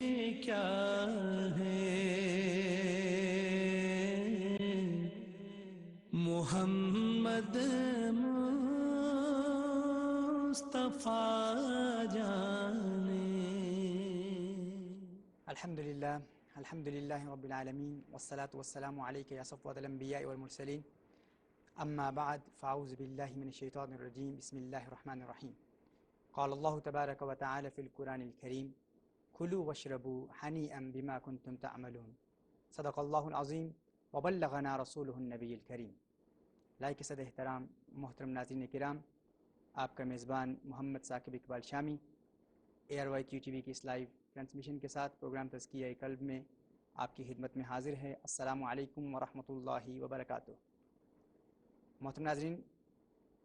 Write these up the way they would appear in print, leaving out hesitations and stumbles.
کیا ہے محمد مصطفیٰ جانے۔ الحمدللہ رب العالمین والصلاة والسلام علیک یا صفوۃ الانبیاء والمرسلین، اما بعد فاعوذ باللہ من الشیطان الرجیم، بسم اللہ الرحمن الرحیم۔ قال اللہ تبارک و تعالی فی القرآن الکریم، کلوا واشربوا ہنیئا بما کنتم تعملون، صدق اللہ العظیم وبلغنا رسولہ النبی الکریم۔ لائق صد احترام محترم ناظرین کرام، آپ کا میزبان محمد ثاقب اقبال شامی ایئر وائی کیو ٹی وی کی اس لائیو ٹرانسمیشن کے ساتھ پروگرام تزکیہ قلب میں آپ کی خدمت میں حاضر ہے۔ السلام علیکم ورحمۃ اللہ وبرکاتہ۔ محترم ناظرین،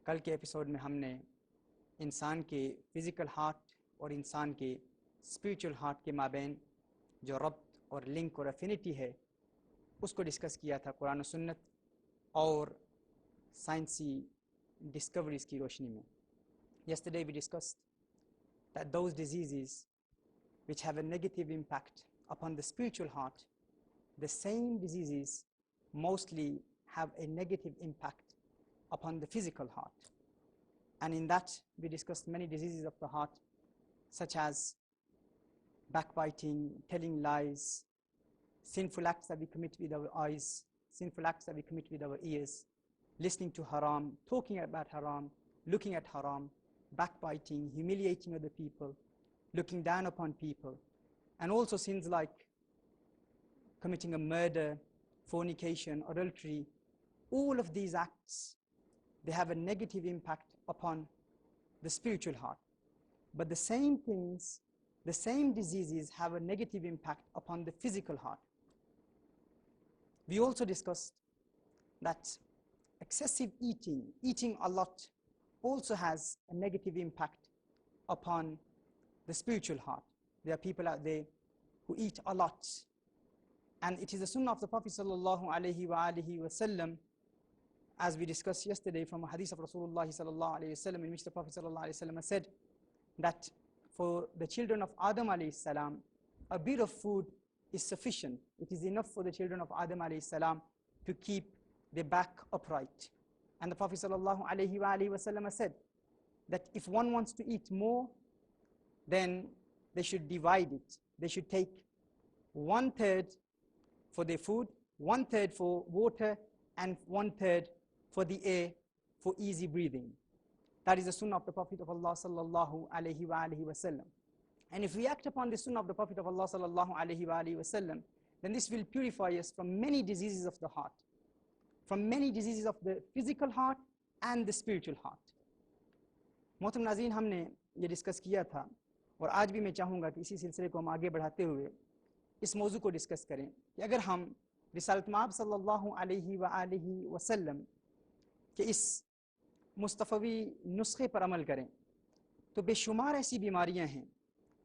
کل کے ایپیسوڈ میں ہم نے انسان کے فزیکل ہارٹ اور انسان کے اسپریچول ہارٹ کے مابین جو ربط اور لنک اور افینٹی ہے اس کو ڈسکس کیا تھا قرآن و سنت اور سائنسی ڈسکوریز کی روشنی میں۔ Yesterday we discussed that those diseases which have a negative impact upon the spiritual heart, the same diseases mostly have a negative impact upon the physical heart. And in that we discussed many diseases of the heart, such as backbiting, telling lies, sinful acts that we commit with our eyes, sinful acts that we commit with our ears, listening to haram, talking about haram, looking at haram, backbiting, humiliating other people, looking down upon people, and also sins like committing a murder, fornication, adultery. All of these acts, they have a negative impact upon the spiritual heart. But the same things, the same diseases have a negative impact upon the physical heart. We also discussed that excessive eating a lot, also has a negative impact upon the spiritual heart. There are people out there who eat a lot, and it is the sunnah of the Prophet sallallahu alaihi wasallam, as we discussed yesterday from a hadith of Rasulullah sallallahu alaihi wasallam, in which the Prophet sallallahu alaihi wasallam said that for the children of Adam alayhi salam, a bit of food is sufficient. It is enough for the children of Adam alayhi salam to keep their back upright. And the Prophet sallallahu alaihi wasallam said that if one wants to eat more, then they should divide it. They should take 1/3 for their food, 1/3 for water, and 1/3 for the air for easy breathing. That is the sunnah of the Prophet of Allah sallallahu alaihi wasallam. And if we act upon the sunnah of the Prophet of Allah sallallahu alaihi wasallam, then this will purify us from many diseases of the heart, from many diseases of the physical heart and the spiritual heart. محترم ناظرین، ہم نے یہ discuss کیا تھا اور آج بھی میں چاہوں گا کہ اسی سلسلے کو ہم آگے بڑھاتے ہوئے اس موضوع کو ڈسکس کریں کہ اگر ہم رسالت مآب صلی اللہ علیہ وسلم کے اس مصطفی نسخے پر عمل کریں تو بے شمار ایسی بیماریاں ہیں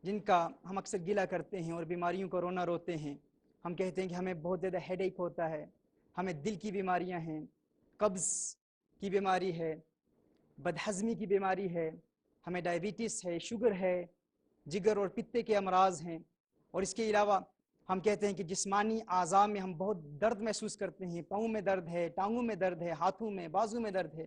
جن کا ہم اکثر گلہ کرتے ہیں اور بیماریوں کو رونا روتے ہیں۔ ہم کہتے ہیں کہ ہمیں بہت زیادہ ہیڈ ایک ہوتا ہے، ہمیں دل کی بیماریاں ہیں، قبض کی بیماری ہے، بدہضمی کی بیماری ہے، ہمیں ڈائبٹیس ہے، شوگر ہے، جگر اور پتے کے امراض ہیں، اور اس کے علاوہ ہم کہتے ہیں کہ جسمانی اعضاء میں ہم بہت درد محسوس کرتے ہیں، پاؤں میں درد ہے، ٹانگوں میں درد ہے، ہاتھوں میں، بازو میں درد ہے۔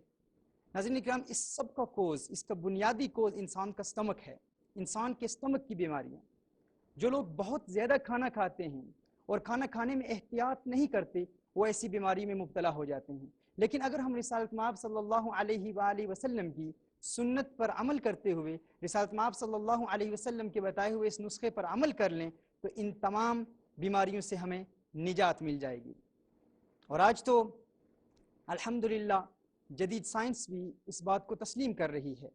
ناظرین کرام، اس سب کا کوز، اس کا بنیادی کوز انسان کا اسٹمک ہے، انسان کے اسٹمک کی بیماریاں۔ جو لوگ بہت زیادہ کھانا کھاتے ہیں اور کھانا کھانے میں احتیاط نہیں کرتے، وہ ایسی بیماری میں مبتلا ہو جاتے ہیں۔ لیکن اگر ہم رسالت مآب صلی اللہ علیہ وسلم کی سنت پر عمل کرتے ہوئے، رسالت مآب صلی اللہ علیہ وسلم کے بتائے ہوئے اس نسخے پر عمل کر لیں تو ان تمام بیماریوں سے ہمیں نجات مل جائے گی۔ اور آج تو الحمدللہ جدید سائنس بھی اس بات کو تسلیم کر رہی ہے،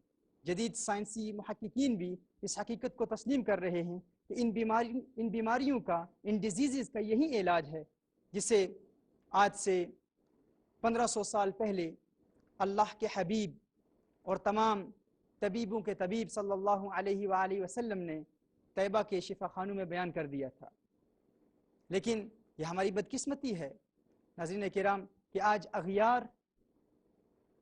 جدید سائنسی محققین بھی اس حقیقت کو تسلیم کر رہے ہیں کہ ان بیماریوں کا، ان ڈیزیزز کا یہی علاج ہے جسے آج سے 1500 سال پہلے اللہ کے حبیب اور تمام طبیبوں کے طبیب صلی اللہ علیہ وسلم نے طیبہ کے شفا خانوں میں بیان کر دیا تھا۔ لیکن یہ ہماری بدقسمتی ہے ناظرین کرام کہ آج اغیار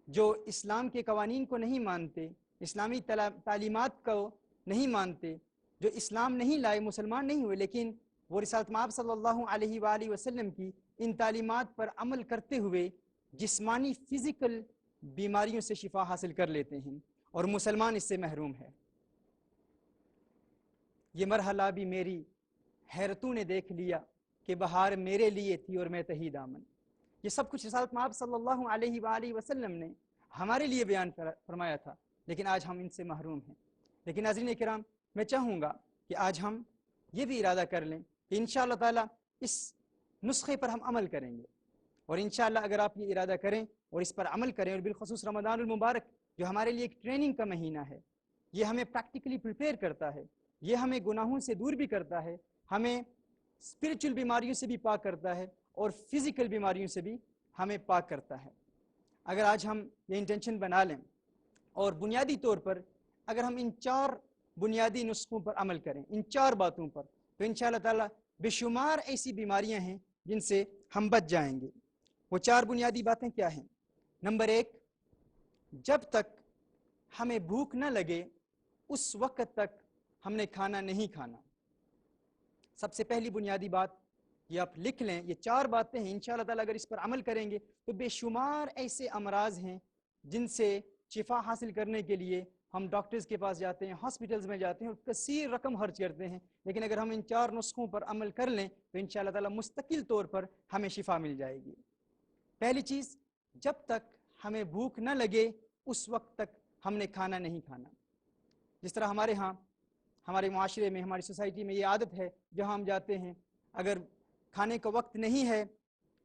جو اسلام کے قوانین کو نہیں مانتے، اسلامی تعلیمات کو نہیں مانتے، جو اسلام نہیں لائے، مسلمان نہیں ہوئے، لیکن وہ رسالت مآب صلی اللہ علیہ وآلہ وسلم کی ان تعلیمات پر عمل کرتے ہوئے جسمانی فزیکل بیماریوں سے شفا حاصل کر لیتے ہیں، اور مسلمان اس سے محروم ہے۔ یہ مرحلہ بھی میری حیرتوں نے دیکھ لیا کہ بہار میرے لیے تھی اور میں تہی دامن۔ یہ سب کچھ رسالت مآب صلی اللہ علیہ وآلہ وسلم نے ہمارے لیے بیان فرمایا تھا، لیکن آج ہم ان سے محروم ہیں۔ لیکن ناظرین کرام، میں چاہوں گا کہ آج ہم یہ بھی ارادہ کر لیں کہ انشاءاللہ تعالیٰ اس نسخے پر ہم عمل کریں گے، اور انشاءاللہ اگر آپ یہ ارادہ کریں اور اس پر عمل کریں، اور بالخصوص رمضان المبارک جو ہمارے لیے ایک ٹریننگ کا مہینہ ہے، یہ ہمیں پریکٹیکلی پریپیئر کرتا ہے، یہ ہمیں گناہوں سے دور بھی کرتا ہے، ہمیں اسپرچل بیماریوں سے بھی پاک کرتا ہے، اور فزیکل بیماریوں سے بھی ہمیں پاک کرتا ہے۔ اگر آج ہم یہ انٹینشن بنا لیں اور بنیادی طور پر اگر ہم ان 4 بنیادی نسخوں پر عمل کریں، ان 4 باتوں پر، تو انشاءاللہ تعالیٰ بے شمار ایسی بیماریاں ہیں جن سے ہم بچ جائیں گے۔ وہ 4 بنیادی باتیں کیا ہیں؟ نمبر 1، جب تک ہمیں بھوک نہ لگے اس وقت تک ہم نے کھانا نہیں کھانا۔ سب سے پہلی بنیادی بات یہ آپ لکھ لیں، یہ 4 باتیں ہیں، انشاءاللہ تعالیٰ اگر اس پر عمل کریں گے تو بے شمار ایسے امراض ہیں جن سے شفا حاصل کرنے کے لیے ہم ڈاکٹرز کے پاس جاتے ہیں، ہاسپٹلز میں جاتے ہیں اور کثیر رقم خرچ کرتے ہیں، لیکن اگر ہم ان 4 نسخوں پر عمل کر لیں تو انشاءاللہ تعالیٰ مستقل طور پر ہمیں شفا مل جائے گی۔ پہلی چیز، جب تک ہمیں بھوک نہ لگے اس وقت تک ہم نے کھانا نہیں کھانا۔ جس طرح ہمارے ہاں، ہمارے معاشرے میں، ہماری سوسائٹی میں یہ عادت ہے، جہاں ہم جاتے ہیں اگر کھانے کا وقت نہیں ہے،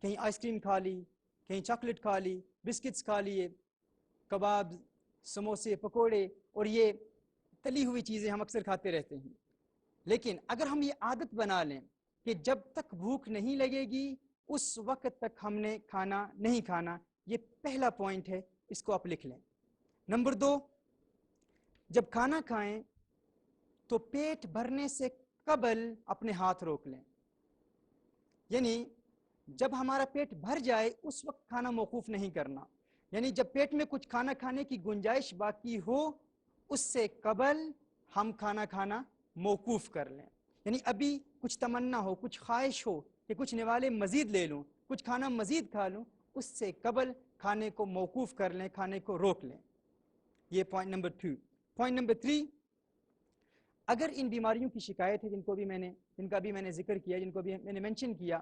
کہیں آئس کریم کھا لی، کہیں چاکلیٹ کھا لی، بسکٹس کھا لیے، کباب، سموسے، پکوڑے اور یہ تلی ہوئی چیزیں ہم اکثر کھاتے رہتے ہیں۔ لیکن اگر ہم یہ عادت بنا لیں کہ جب تک بھوک نہیں لگے گی اس وقت تک ہم نے کھانا نہیں کھانا، یہ پہلا پوائنٹ ہے، اس کو آپ لکھ لیں۔ نمبر 2، جب کھانا کھائیں تو پیٹ بھرنے سے قبل اپنے ہاتھ روک لیں، یعنی جب ہمارا پیٹ بھر جائے اس وقت کھانا موقوف نہیں کرنا، یعنی جب پیٹ میں کچھ کھانا کھانے کی گنجائش باقی ہو اس سے قبل ہم کھانا کھانا موقوف کر لیں، یعنی ابھی کچھ تمنا ہو، کچھ خواہش ہو کہ کچھ نوالے مزید لے لوں، کچھ کھانا مزید کھا لوں، اس سے قبل کھانے کو موقوف کر لیں، کھانے کو روک لیں۔ یہ پوائنٹ نمبر 2۔ پوائنٹ نمبر 3، اگر ان بیماریوں کی شکایت ہے جن کا بھی میں نے ذکر کیا، جن کو بھی میں نے مینشن کیا،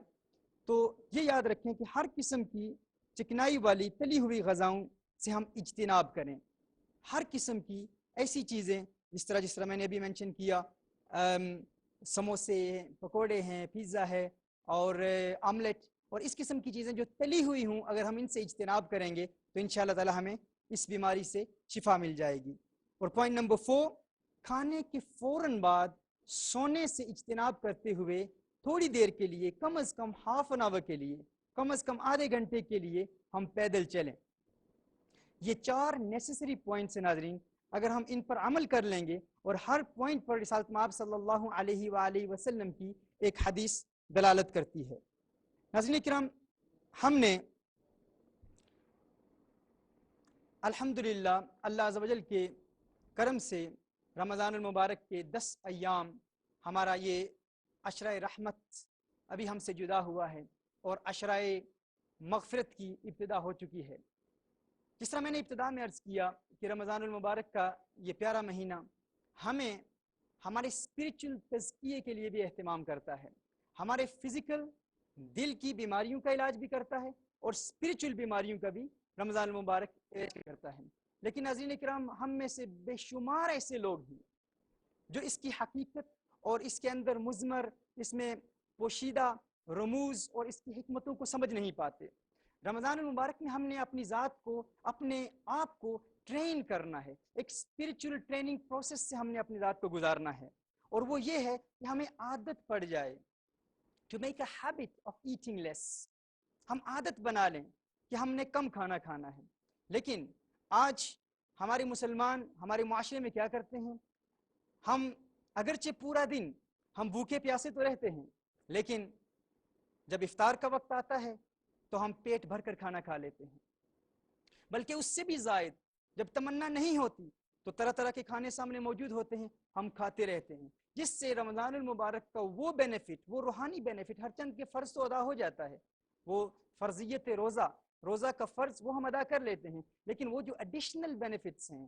تو یہ یاد رکھیں کہ ہر قسم کی چکنائی والی تلی ہوئی غذاؤں سے ہم اجتناب کریں۔ ہر قسم کی ایسی چیزیں جس طرح میں نے ابھی مینشن کیا، سموسے ہیں، پکوڑے ہیں، پیزا ہے اور آملیٹ اور اس قسم کی چیزیں جو تلی ہوئی ہوں، اگر ہم ان سے اجتناب کریں گے تو انشاءاللہ تعالی ہمیں اس بیماری سے شفا مل جائے گی۔ اور پوائنٹ نمبر 4، کھانے کے فوراً بعد سونے سے اجتناب کرتے ہوئے تھوڑی دیر کے لیے، کم از کم ہاف این آور کے لیے، کم از کم آدھے گھنٹے کے لیے ہم پیدل چلیں۔ یہ 4 نیسیسری پوائنٹس ہیں ناظرین، اگر ہم ان پر عمل کر لیں گے، اور ہر پوائنٹ پر رسالت مآب صلی اللہ علیہ وآلہ وسلم کی ایک حدیث دلالت کرتی ہے۔ ناظرین کرام، ہم نے الحمدللہ اللہ عز و جل کے کرم سے رمضان المبارک کے 10 ایام ہمارا یہ عشرہ رحمت ابھی ہم سے جدا ہوا ہے اور عشرہ مغفرت کی ابتدا ہو چکی ہے۔ جس طرح میں نے ابتدا میں عرض کیا کہ رمضان المبارک کا یہ پیارا مہینہ ہمیں ہمارے اسپرچل تزکیے کے لیے بھی اہتمام کرتا ہے، ہمارے فزیکل دل کی بیماریوں کا علاج بھی کرتا ہے اور اسپرچل بیماریوں کا بھی رمضان المبارک علاج کرتا ہے۔ لیکن ناظرین کرام، ہم میں سے بے شمار ایسے لوگ ہیں جو اس کی حقیقت اور اس کے اندر مضمر، اس میں پوشیدہ رموز اور اس کی حکمتوں کو سمجھ نہیں پاتے۔ رمضان المبارک میں ہم نے اپنی ذات کو، اپنے آپ کو ٹرین کرنا ہے، ایک اسپرچل ٹریننگ پروسیس سے ہم نے اپنی ذات کو گزارنا ہے، اور وہ یہ ہے کہ ہمیں عادت پڑ جائے to make a habit of eating less, ہم عادت بنا لیں کہ ہم نے کم کھانا کھانا ہے۔ لیکن آج ہمارے مسلمان ہمارے معاشرے میں کیا کرتے ہیں، ہم اگرچہ پورا دن ہم بھوکے پیاسے تو رہتے ہیں، لیکن جب افطار کا وقت آتا ہے تو ہم پیٹ بھر کر کھانا کھا لیتے ہیں، بلکہ اس سے بھی زائد جب تمنا نہیں ہوتی تو طرح طرح کے کھانے سامنے موجود ہوتے ہیں، ہم کھاتے رہتے ہیں۔ جس سے رمضان المبارک کا وہ بینیفٹ، وہ روحانی بینیفٹ ہر چند کے فرض تو ادا ہو جاتا ہے، وہ فرضیت روزہ کا فرض وہ ہم ادا کر لیتے ہیں، لیکن وہ جو ایڈیشنل بینیفٹس ہیں،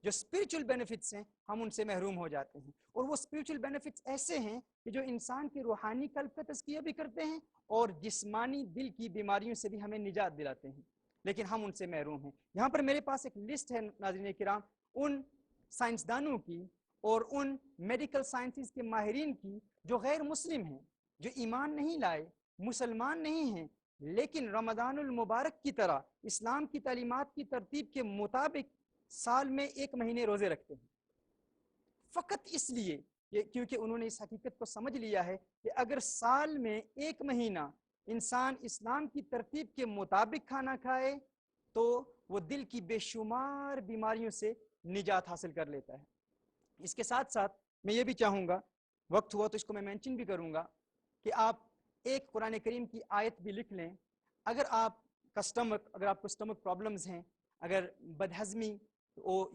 جو اسپریچول بینیفٹس ہیں، ہم ان سے محروم ہو جاتے ہیں۔ اور وہ اسپریچول بینیفٹس ایسے ہیں کہ جو انسان کی روحانی قلب کا تزکیہ بھی کرتے ہیں اور جسمانی دل کی بیماریوں سے بھی ہمیں نجات دلاتے ہیں، لیکن ہم ان سے محروم ہیں۔ یہاں پر میرے پاس ایک لسٹ ہے ناظرین کرام ان سائنسدانوں کی اور ان میڈیکل سائنسز کے ماہرین کی جو غیر مسلم ہیں، جو ایمان نہیں لائے، مسلمان نہیں ہیں، لیکن رمضان المبارک کی طرح اسلام کی تعلیمات کی ترتیب کے مطابق سال میں 1 مہینے روزے رکھتے ہیں، فقط اس لیے کیونکہ انہوں نے اس حقیقت کو سمجھ لیا ہے کہ اگر سال میں 1 مہینہ انسان اسلام کی ترتیب کے مطابق کھانا کھائے تو وہ دل کی بے شمار بیماریوں سے نجات حاصل کر لیتا ہے۔ اس کے ساتھ ساتھ میں یہ بھی چاہوں گا، وقت ہوا تو اس کو میں مینشن بھی کروں گا، کہ آپ ایک قرآن کریم کی آیت بھی لکھ لیں۔ اگر آپ کو سٹمک پرابلمز ہیں، اگر بدہضمی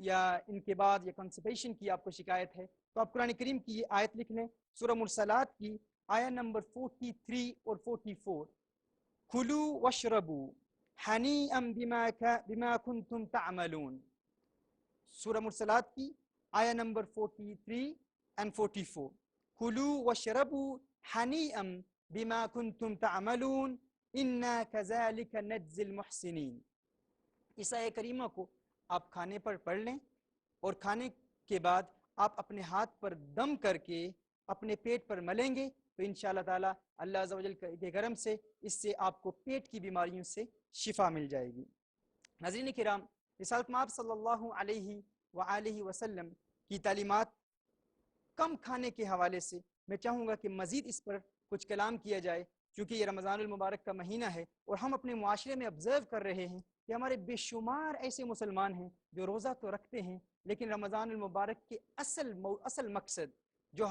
یا ان کے بعد یا کنسٹیپیشن کی آپ کو شکایت ہے، تو آپ قرآن کریم کی یہ آیت لکھ لیں، سورہ مرسلات کی آیت نمبر 43 اور 44، کُلُوا واشربوا حنیئا بما کنتم تعملون۔ سورہ مرسلات کی آیت نمبر 43 and 44، کُلُوا واشربوا حنیئا بما کنتم تعملون انا کذالک نجزی المحسنین۔ اس آیت کریمہ کو آپ کھانے پر پڑھ لیں، اور کھانے کے بعد آپ اپنے ہاتھ پر دم کر کے اپنے پیٹ پر ملیں گے تو انشاءاللہ تعالی اللہ عز و جل کے کرم سے اس سے آپ کو پیٹ کی بیماریوں سے شفا مل جائے گی۔ ناظرین کرام، رسالت مآب صلی اللہ علیہ وآلہ وسلم کی تعلیمات کم کھانے کے حوالے سے میں چاہوں گا کہ مزید اس پر کچھ کلام کیا جائے، کیونکہ یہ رمضان المبارک کا مہینہ ہے اور ہم اپنے معاشرے میں آبزرو کر رہے ہیں کہ ہمارے بے شمار ایسے مسلمان ہیں جو روزہ تو رکھتے ہیں، لیکن رمضان المبارک کے اصل مقصد جو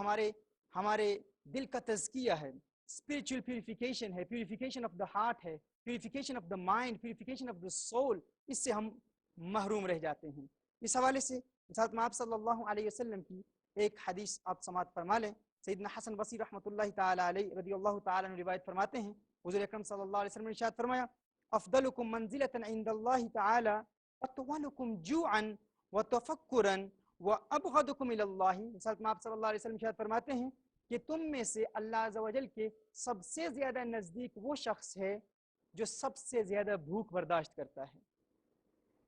ہمارے دل کا تزکیہ ہے، اسپریچول پیوریفیکیشن ہے، پیوریفیکیشن آف دا ہارٹ ہے، purification of the mind, purification of the soul, اس سے ہم محروم رہ جاتے ہیں۔ اس حوالے سے رسالت مآب صلی اللہ علیہ وسلم کی ایک حدیث آپ سماعت فرما لیں۔ سیدنا حسن بصری رحمۃ اللہ تعالی علیہ رضی اللہ تعالی عنہ روایت فرماتے ہیں، حضور اکرم صلی اللہ علیہ وسلم نے ارشاد فرمایا، افضلکم منزلۃ عند اللہ تعالی اطولکم جوعا وتفکرا وابغضکم الی اللہ۔ رسالت مآب صلی اللہ علیہ وسلم ارشاد فرماتے ہیں کہ تم میں سے اللہ عز و جل کے سب سے زیادہ نزدیک وہ شخص ہے جو سب سے زیادہ بھوک برداشت کرتا ہے،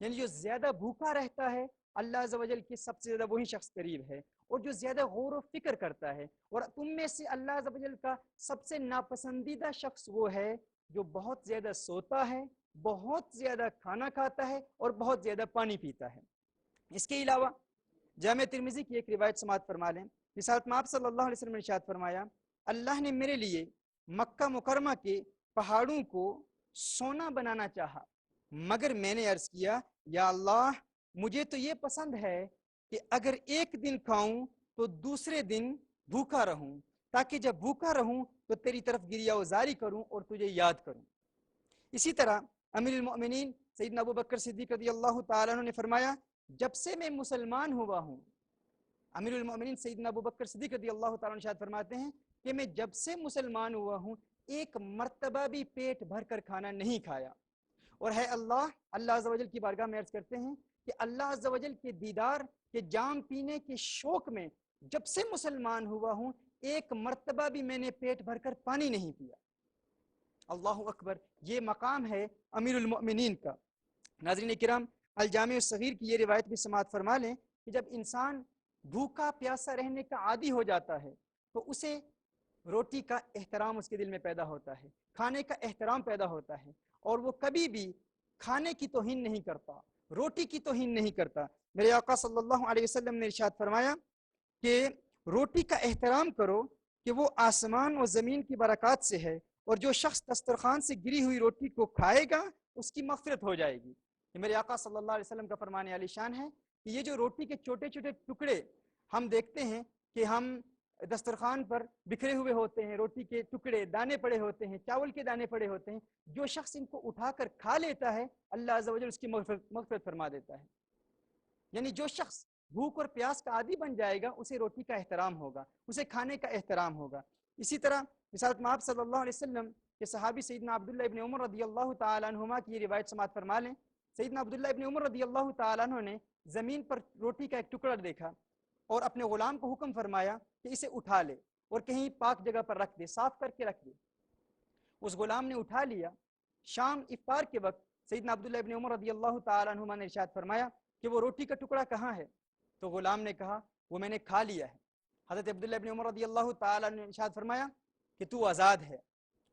یعنی جو زیادہ بھوکا رہتا ہے اللہ عز و جل کے سب سے زیادہ وہی شخص قریب ہے، اور جو زیادہ غور و فکر کرتا ہے۔ اور تم میں سے اللہ عز و جل کا سب سے ناپسندیدہ شخص وہ ہے جو بہت زیادہ سوتا ہے، بہت زیادہ کھانا کھاتا ہے اور بہت زیادہ پانی پیتا ہے۔ اس کے علاوہ جامع ترمذی کی ایک روایت سماعت فرما لیں، رسالت مآب صلی اللہ علیہ وسلم نے ارشاد فرمایا، اللہ نے میرے لیے مکہ مکرمہ کے پہاڑوں کو سونا بنانا چاہا، مگر میں نے عرض کیا، یا اللہ مجھے تو یہ پسند ہے کہ اگر ایک دن کھاؤں تو دوسرے دن بھوکا رہوں، تاکہ جب بھوکا رہوں تو تیری طرف گریہ وزاری کروں اور تجھے یاد کروں۔ اسی طرح امیر المؤمنین سیدنا ابو بکر صدیق رضی اللہ تعالیٰ عنہ نے فرمایا، جب سے میں مسلمان ہوا ہوں، امیر المؤمنین سیدنا ابو بکر صدیق رضی اللہ تعالیٰ عنہ ارشاد فرماتے ہیں کہ میں جب سے مسلمان ہوا ہوں ایک مرتبہ بھی پیٹ بھر کر کھانا نہیں کھایا۔ اور ہے اللہ عز و جل کی بارگاہ میں عرض کرتے ہیں کہ اللہ عز و جل کے دیدار کے جام پینے کے شوق میں جب سے مسلمان ہوا ہوں ایک مرتبہ بھی میں نے پیٹ بھر کر پانی نہیں پیا۔ اللہ اکبر، یہ مقام ہے امیر المؤمنین کا۔ ناظرین کرام، الجامع الصغیر کی یہ روایت بھی سماعت فرما لیں کہ جب انسان بھوکا پیاسا رہنے کا عادی ہو جاتا ہے تو اسے روٹی کا احترام اس کے دل میں پیدا ہوتا ہے، کھانے کا احترام پیدا ہوتا ہے، اور وہ کبھی بھی کھانے کی توہین نہیں کرتا، روٹی کی توہین نہیں کرتا۔ میرے آقا صلی اللہ علیہ وسلم نے ارشاد فرمایا کہ روٹی کا احترام کرو کہ وہ آسمان و زمین کی برکات سے ہے، اور جو شخص دسترخوان سے گری ہوئی روٹی کو کھائے گا اس کی مغفرت ہو جائے گی۔ یہ میرے آقا صلی اللہ علیہ وسلم کا فرمان عالی شان ہے کہ یہ جو روٹی کے چھوٹے چھوٹے ٹکڑے ہم دیکھتے ہیں کہ ہم دسترخوان پر بکھرے ہوئے ہوتے ہیں، روٹی کے ٹکڑے دانے پڑے ہوتے ہیں، چاول کے دانے پڑے ہوتے ہیں، جو شخص ان کو اٹھا کر کھا لیتا ہے اللہ عز و جل اس کی مغفرت فرما دیتا ہے۔ یعنی جو شخص بھوک اور پیاس کا عادی بن جائے گا اسے روٹی کا احترام ہوگا، اسے کھانے کا احترام ہوگا۔ اسی طرح رسالت مآب صلی اللہ علیہ وسلم کے صحابی سیدنا عبداللہ ابن عمر رضی اللہ تعالیٰ عنہما کی یہ روایت سماعت فرما لیں۔ سیدنا عبداللہ ابن عمر رضی اللہ تعالیٰ عنہ نے زمین پر روٹی کا ایک ٹکڑا دیکھا اور اپنے غلام کو حکم فرمایا کہ اسے اٹھا لے اور کہیں پاک جگہ پر رکھ دے، صاف کر کے رکھ دے۔ اس غلام نے اٹھا لیا۔ شام افطار کے وقت سیدنا عبداللہ ابن عمر رضی اللہ تعالیٰ عنہما نے ارشاد فرمایا کہ وہ روٹی کا ٹکڑا کہاں ہے؟ تو غلام نے کہا وہ میں نے کھا لیا ہے۔ حضرت عبداللہ ابن عمر رضی اللہ تعالیٰ عنہ نے ارشاد فرمایا کہ تو آزاد ہے۔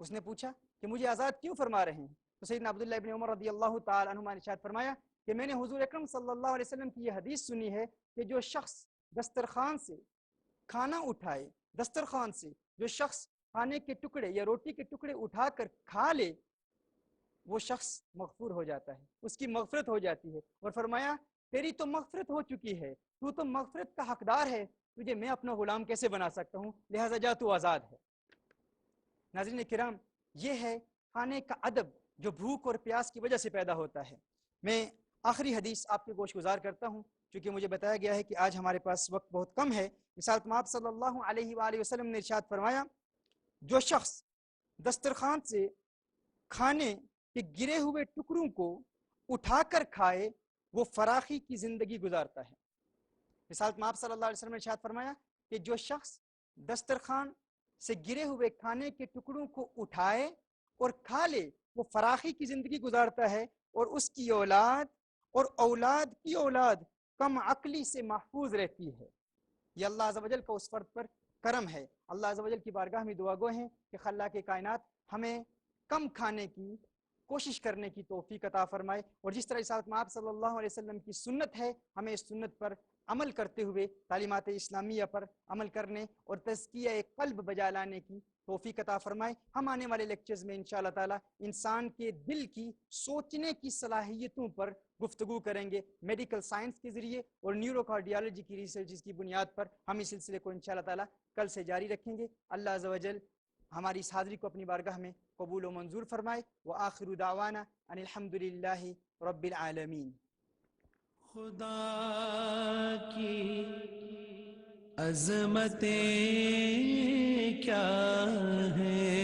اس نے پوچھا کہ مجھے آزاد کیوں فرما رہے ہیں؟ تو سیدنا عبداللہ ابن عمر رضی اللہ تعالیٰ عنہما نے ارشاد فرمایا کہ میں نے حضور اکرم صلی اللہ علیہ وسلم کی یہ حدیث سنی ہے کہ جو شخص دسترخوان سے کھانا اٹھائے، دسترخوان سے جو شخص کھانے کے ٹکڑے یا روٹی کے ٹکڑے اٹھا کر کھا لے، وہ شخص مغفور ہو جاتا ہے، اس کی مغفرت ہو جاتی ہے۔ اور فرمایا تیری تو مغفرت ہو چکی ہے، تو مغفرت کا حقدار ہے، تجھے میں اپنا غلام کیسے بنا سکتا ہوں، لہٰذا جا تو آزاد ہے۔ ناظرین کرام، یہ ہے کھانے کا ادب جو بھوک اور پیاس کی وجہ سے پیدا ہوتا ہے۔ میں آخری حدیث آپ کے گوش گزار کرتا ہوں، چونکہ مجھے بتایا گیا ہے کہ آج ہمارے پاس وقت بہت کم ہے۔ رسالت مآب صلی اللہ علیہ وآلہ وسلم نے ارشاد فرمایا جو شخص دسترخوان سے کھانے کے گرے ہوئے ٹکڑوں کو اٹھا کر کھائے وہ فراخی کی زندگی گزارتا ہے۔ رسالت مآب صلی اللہ علیہ وسلم نے ارشاد فرمایا کہ جو شخص دسترخوان سے گرے ہوئے کھانے کے ٹکڑوں کو اٹھائے اور کھا لے وہ فراخی کی زندگی گزارتا ہے، اور اس کی اولاد اور اولاد کی اولاد کم عقلی سے محفوظ رہتی ہے۔ یہ اللہ عز و جل کا اس فرد پر کرم ہے۔ اللہ عز و جل کی بارگاہ میں دعا گو ہیں کہ خلاق کائنات ہمیں کم کھانے کی کوشش کرنے کی توفیق عطا فرمائے، اور جس طرح رسالت مآب صلی اللہ علیہ وسلم کی سنت ہے ہمیں اس سنت پر عمل کرتے ہوئے تعلیمات اسلامیہ پر عمل کرنے اور تزکیہ قلب بجا لانے کی توفیق عطا فرمائے۔ ہم آنے والے لیکچرز میں انشاءاللہ تعالی انسان کے دل کی سوچنے کی صلاحیتوں پر گفتگو کریں گے، میڈیکل سائنس کے ذریعے اور نیورو کارڈیالوجی کی ریسرچز کی بنیاد پر ہم اس سلسلے کو انشاءاللہ تعالی کل سے جاری رکھیں گے۔ اللہ عز و جل ہماری اس حاضری کو اپنی بارگاہ میں قبول و منظور فرمائے۔ وآخر دعوانا ان الحمدللہ رب العالمین۔ خدا کی عظمتیں کیا ہیں،